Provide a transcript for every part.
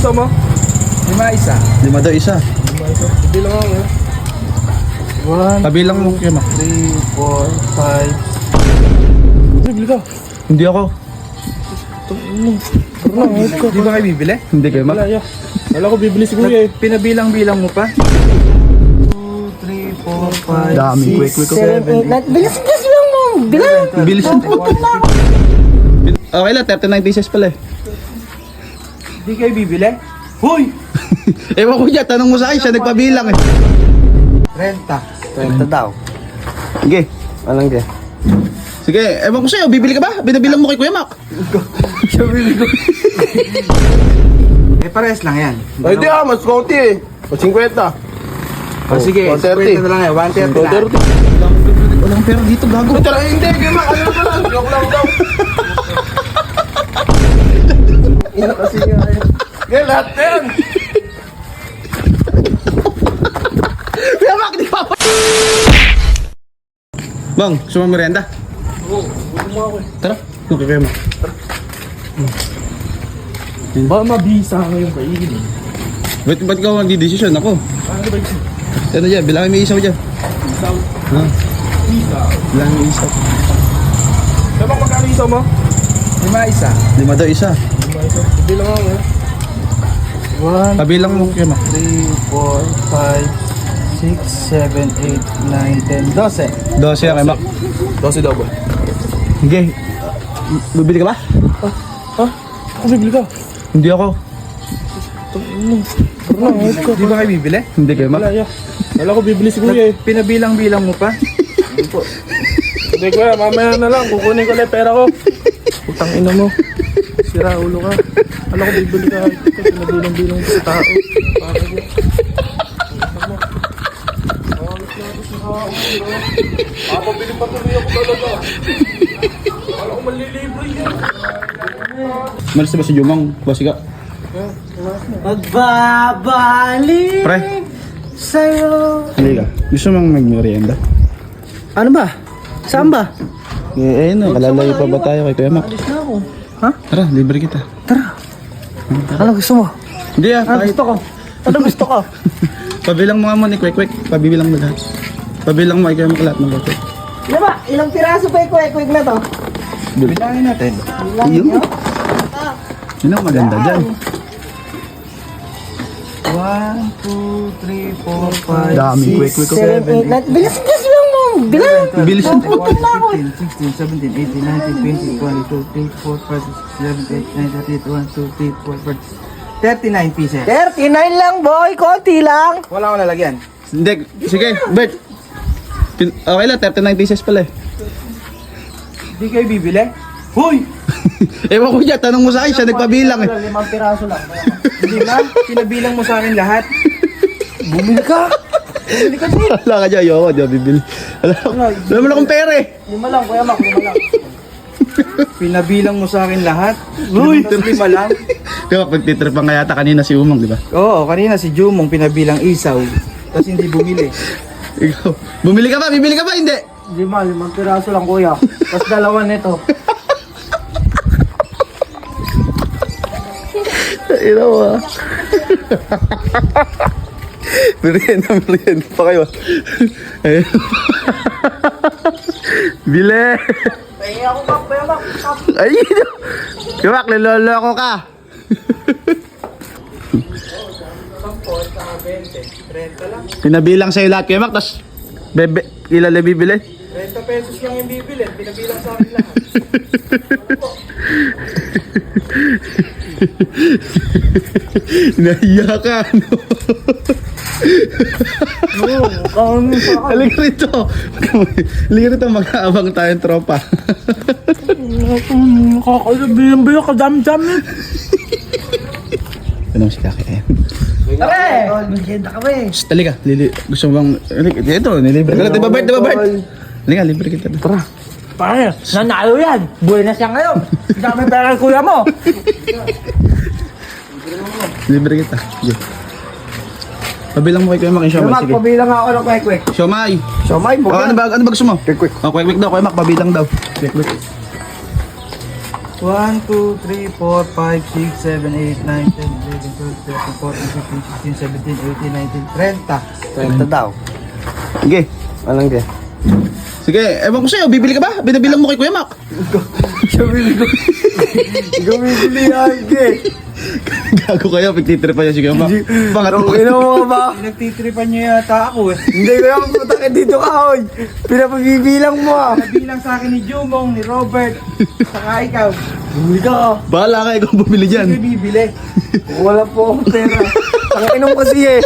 isa mo? 5 isa. 5 daw isa. 5 isa. Bilang ako eh. 1, Pabilang mo kayo, Mak. 3, 4, 5. Bibili ka. Hindi ako. Di ba kayo bibili? Hindi kayo, Mak. Wala ko bibili si Kuya eh. Pinabilang-bilang mo pa? 2, 3, 4, 5, Dami. 6, Quick, 7, 8, 9. Bilis lang mo. Bilang. Bilis na. Okay lang, 39 pieces pala eh. Di kayo bibili? Hoy! Ewan ko dyan, tanong mo sa akin, siya nagpabilang eh. 30 daw. Sige. Anong ge? Sige, ewan ko sa'yo, bibili ka ba? Binabilang mo kay Kuya Mak. Siya bibili ko. Eh, pares lang yan. Ay, di mas konti eh. 50. O sige, 130. 50 na lang eh. 130 na. 130. Walang pera dito, gago. Tara, hindi. Kaya mak, ano ba lang? Joke lang daw. Ina kasi nga eh. Kaya lahat na yan. Kuya Mak, di pa pa. Bang, sumang merienda? Oo, gusto mo ako eh. Tara, okay Kuya Mak. Ba mabisa ngayon kainin. Ba't ikaw magdi-decision? Ako. Ano ba yun? Ano dyan, bilangin mo yung isaw dyan. Isaw? Ha? Isaw? Bilangin mo yung isaw. Sabang magkano isaw mo? 5 isa. 5 daw isa. 5 isa. Bilang ako eh. 1, Pabilang mo Kuya Mak. 3, 4, 5, 6, 7, 8, 9, 10, 12. 12 yan kay Mak. 12 daw ba? Sige. Bibili ka ba? Ha? Ako bibili ka? Hindi ako. Di ba kayo bibili? Hindi kayo Mak. Wala ko bibili si Kuya eh. Pinabilang-bilang mo pa? Hindi ko yan, mamaya na lang. Kukunin ko lang pera ko. Putang ina mo. Sira ulo ka. Wala ko bibili ka. Pinabilang-bilang mo sa tao. Para ko. Pabili pa tuloy ako talaga. Wala ko malilibre yan. Malis na ba si Jumang? Basiga. Magbabalik Pre, sa'yo. hindi ka. Gusto mong mag-merienda? Ano ba? Saan ba? Eh, ayun na. Kalalayo pa ba tayo kay Kuya Mak? Alis na ako. Tara, libre kita. Tara. Ano gusto mo? Hindi ah, Ano kahit gusto ko? Ano gusto ko? pabilang mo nga mo ni Kwek Kwek. Pabibilang mo lahat. Pabilang mo kay Kuya Mak lahat ng Kwek Kwek. Ano ba? Ilang piraso pa quick na to? Bilangin natin. Yun. Yun ang maganda dyan. 1, 2, 3, 4, 5, Dami. Quick, quick, quick. 7, 8, 9. Bilis lang mo. Bilang. Bilis na. 15, 16, 17, 18, 19, 20, 22, 23, 24, 25, 26, 27, 28, 29, 30, 39 pieces. 39 lang boy. Konti lang. Wala ko nalagyan. Hindi. Sige, Bert. Okay lang, 39 pieces pala eh. Hindi kayo bibili? Hoy! Ewan ko dyan, tanong mo sa akin, siya nagpabilang eh. 5 piraso lang. Hindi ba? Pinabilang mo sa akin lahat. Bumili ka! Bumili ka din! Wala ka dyan, ayoko dyan, bibili. Wala mo na akong pera eh. 5 lang, Kuya Mak. 5 lang. Pinabilang mo sa akin lahat. Uy! 5 lang. Kaya pagtitripan nga yata kanina si Umang, di ba? Oo, kanina si Jumong pinabilang isaw. Tapos hindi bumili. Ikaw, bumili ka ba? Bibili ka ba? Hindi. 5 piraso lang Kuya. Tapos 2 nito. Ina mo ah. Merienda pa kayo. Ayun. Bile. Kaya ako Mak, Kuya Mak. Ayun. Kiwak, liloloko ka. 30 lang. Pinabilang sa'yo lahat, Kiwak, tapos ilan na bibili? 30 pesos lang yung bibili. Pinabilang sa akin lahat. Nahiya ka, ano? Halika rito. Halika rito, mag-aabang tayong tropa. Nakakalabihan ka dami-dami. Ano si Kaki? Ayan. Pare! Maganda kami. Shh, halika. Gusto mo bang... Ito, nilibre ka na. Diba, Bert? Diba, Bert? Halika, libre kita. Tara. Pare, nanalo yan. Buhay na siya ngayon. Dami pera ng kuya mo. Libre kita. Sige. Pabilang mo kay Kuya Mak yung siomay. Sige. Pabilang ako ng quick. Siomay. Siomay po Oh, ano ba gusto mo? Quick. Oh, quick daw. Kuya Mak, pabilang daw. Quick. 1, 2, 3, 4, 5, 6, 7, 8, 9, 10, 11, 12, 13, 14, 15, 16, 17, 18, 19, 30. 30 daw. Sige. Anong ge? Sige, ewan ko sa'yo, bibili ka ba? Binabilang mo kay Kuya Mac. Ikaw bibili yan, ge. Gago kayo, pagtitripan niya si Kuya Mac. Pangatlo. Ino mo ba? Pinagtitripan niyo yata ako eh. Hindi ko yung puta ka dito ka, oy. Pinapabibilang mo ah. Nabilang sa akin ni Jumong, ni Robert, saka ikaw. Bumili ka. Bahala ka, ikaw bumili dyan. Hindi bibili. Wala po akong pera. Ang inom kasi eh.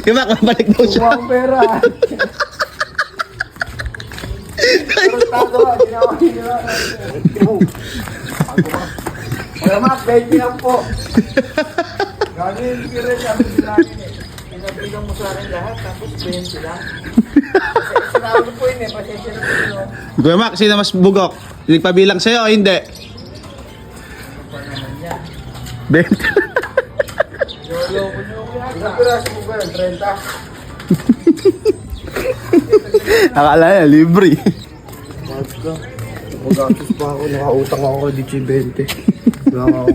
Kuya Mac, mabalik daw siya. Wala akong pera. Tarantado ka, ginawa. Wala mak, 20 lang po. Gagawin ko rin, sabi sa akin eh. Pinabilang mo sa akin lahat, tapos 20 lang. Sinabi po yun eh, pasensya na po yun. Kuya Mac, sino mas bugok? Nagpabilang sa'yo o hindi? Ben. Ilang piraso mo ba yun? 30? Akala niya, libre. Magatos pa ako, nakautang ako kay DJ 20. Wala ako.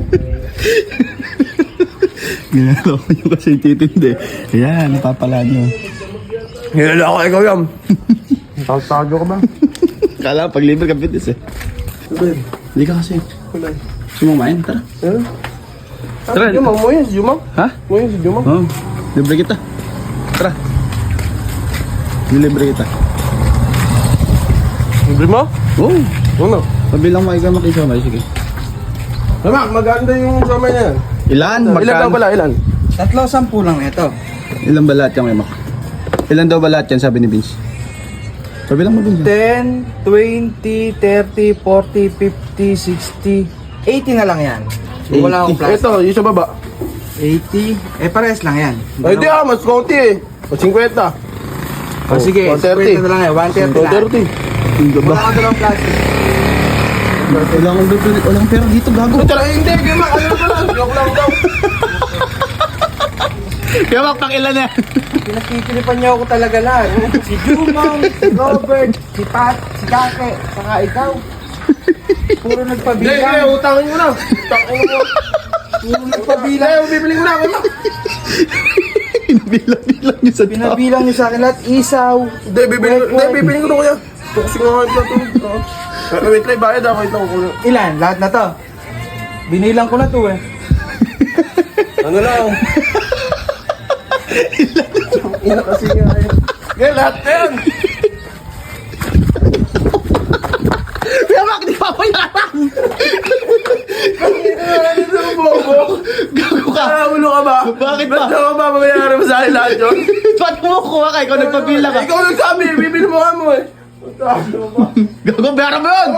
Ginagawa ko yung kasi titindi. Ayan, napapala niyo. Hila ako, ikaw yan. Tawag-tawag ka ba? Kala, pag libre ka fitness eh. Hindi ka kasi. Sumamain, tara. Tara. Jumang mo yun, si Jumang. Ha? Mo yun, si Jumang. Oo, libre kita. Tara. Libre kita. Libre mo? Oo. Ano? Pabilang mo ikaw makisama. Sige. Tama, maganda yung samay na yan. Ilan? Ilan daw pala, ilan? 3-10 lang ito. Ilan ba lahat yung emak? Ilan daw ba lahat yan sabi ni Vince? Pabilang mo din. 10, 20, 30, 40, 50, 60, 80 na lang yan. Wala akong plastic. Ito, yung sa baba. 80, eh pares lang yan. Ay, di ah, mas konti eh. Mas 50. O sige, 130. 50 na lang yan, 130 lang. 130. Wala akong dalawang plastic. Wala akong dito. Wala akong pera dito, gago. Tara, hindi, kaya mak, ano pala? Joke lang daw. Kaya mak, pang ilan na. Pinagtitiripan niyo ako talaga lahat. Si Jumong, si Robert, si Pat, si Kake, saka ikaw. Puro Hindi, nagpabilang. utangin mo na. Utangin mo. Puro nagpabilang. Hindi, bibili mo na ako mak. Pinabilang niyo sa tao. Pinabilang niyo sa akin lahat, isaw. Hindi, bibili ko na kuya. Tuksing nga kayo plato. Wait lang, bayad ako. Wait lang ko. Ilan? Lahat na to. Binilang ko na to eh. Ano lang? Ina kasi nga eh. Ngayon, lahat na yan. Kaya mak, di pa ako yaran. Gago ka. Ulo ka ba? Bakit ba? Ba't ka ba mamayari mo sa akin lahat yun? Ba't mo kuha ka? Ikaw nagpabilang ka. Ikaw nagsabi, bibili mo ka mo eh. Gago, pera mo yun.